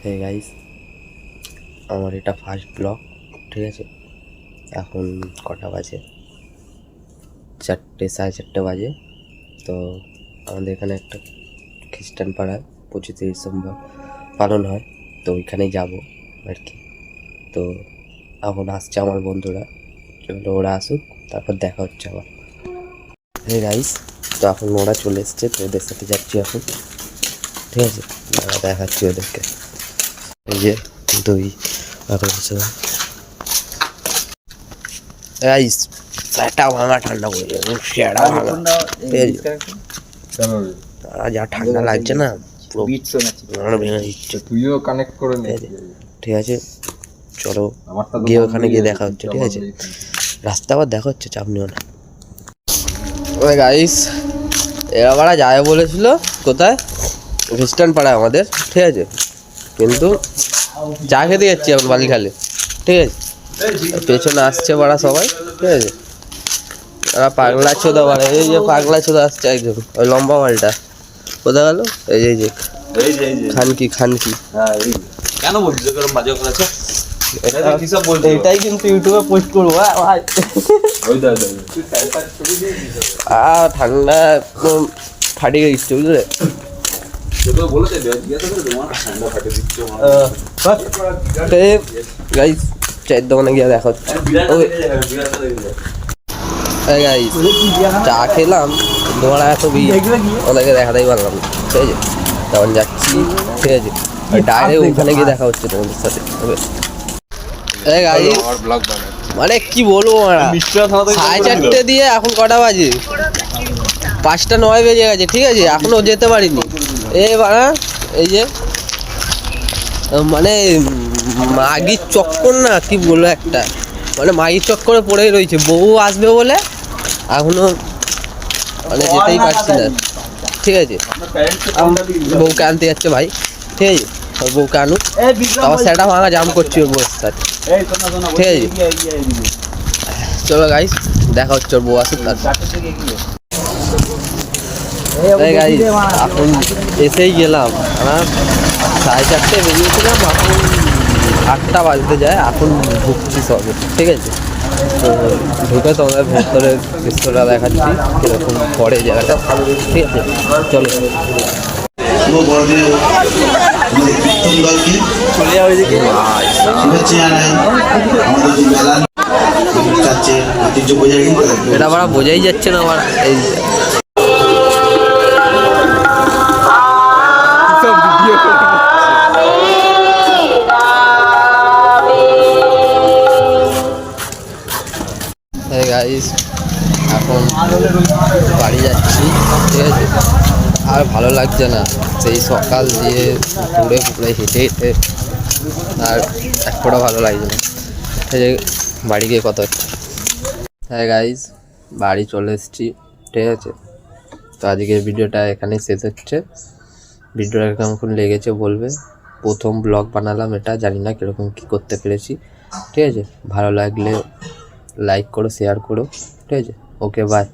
Hey guys, আমার এটা first blog. ঠিক আছে, এখন কটা বাজে? 4টে, 4:30 বাজে। তো আমাদের এখানে একটা খ্রিস্টান পাড়ায় 25শে ডিসেম্বর পালন হয়, তো ওইখানেই যাবো আর কি। তো এখন আসছে আমার বন্ধুরা, চলো ওরা আসুক, তারপর দেখা হচ্ছে আবার। হে গাইস, তো এখন ওরা চলে এসছে, তো ওদের সাথে যাচ্ছি এখন। ঠিক আছে, দেখাচ্ছি ওদেরকে। এই যে দুই গাইস, ফ্ল্যাটটা ভাঙা ঠান্ডা করে সেটা ভাঙা। যা ঠান্ডা লাগছে না, পুরো ভেঙে দিচ্ছে। তুইও কানেক্ট করে নে। ঠিক আছে, চলো গিয়ে ওখানে গিয়ে দেখা হচ্ছে। ঠিক আছে, রাস্তা আবার দেখা হচ্ছে, চাপ নিও না। ওই গাইস, এরা বাড়া যাবে বলেছিল কোথায়, খ্রিস্টান পাড়ায় আমাদের। ঠিক আছে, কিন্তু চা খেতে যাচ্ছি এখন বালিখালে। ঠিক আছে, পেছনে আসছে বাড়া সবাই। ঠিক আছে, ওরা পাগলা ছোদা বাড়া, এই যে পাগলা ছোদা আসছে একজন, ওই লম্বা মালটা কোথায় গেল? এই যে খানকি কেন বলছিস এরকম বাজে কথা? এটাই কিন্তু ইউটিউবে পোস্ট করবো ভাই। ঠান্ডা একদম ফাটিয়ে গেছে, বুঝলে? গাইস, চায়ের দোকানে গিয়ে দেখা হচ্ছে। চা খেলাম, তোমারা এত ওদেরকে দেখাতেই পারলাম না। ঠিক আছে, তখন যাচ্ছি। ঠিক আছে, ডাইরেক্ট ওখানে গিয়ে দেখা হচ্ছে তোমাদের সাথে। মানে কি বলবো, 4:30 দিয়ে এখন কটা বাজে? 5:09 বেজে গেছে। ঠিক আছে, এখনো যেতে পারিনি। এই যে মানে মাগির চক্কর না, কি বলবো একটা, মানে মাগির চক্করে পড়েই রয়েছে। বউ আসবে বলে এখনো মানে যেতেই পারছি না। ঠিক আছে, বউকে আনতে যাচ্ছে ভাই। ঠিক আছে, বউকে আনুক, আবার সেটা ভাঙা জাম করছি ওর বউয়ের সাথে। ঠিক আছে, চলো গাইস, দেখা হচ্ছে ওর বউ আসুক। গাইস, এখন এসেই গেলাম। আমার 4:30 বেরিয়েছিলাম, এখন 8টা বাজতে যায়। এখন ঢুকছি সবে। ঠিক আছে, তো ঢুকে তোমাদের ভেতরে দৃশ্যটা দেখাচ্ছি কীরকম পড়ে জায়গাটা। ঠিক আছে, চলো চলে যাও এদিকে। এটা আমরা বোঝাই যাচ্ছে না আমার। এই গাইস, এখন বাড়ি যাচ্ছি। ঠিক আছে, আর ভালো লাগছে না, সেই সকাল দিয়ে পুকুরে হেঁটে হেঁটে আর এক ফোঁটা ভালো লাগছে না। বাড়ি গিয়ে কত হচ্ছে। হ্যাঁ গাইস, বাড়ি চলে এসেছি। ঠিক আছে, তো আজকের ভিডিওটা এখানেই শেষ হচ্ছে। ভিডিওটা কেমন লেগেছে বলবে। প্রথম ব্লগ বানালাম এটা, জানি না কীরকম কী করতে পেরেছি। ঠিক আছে, ভালো লাগলে লাইক করো, শেয়ার করো। ঠিক আছে, ওকে, বাই।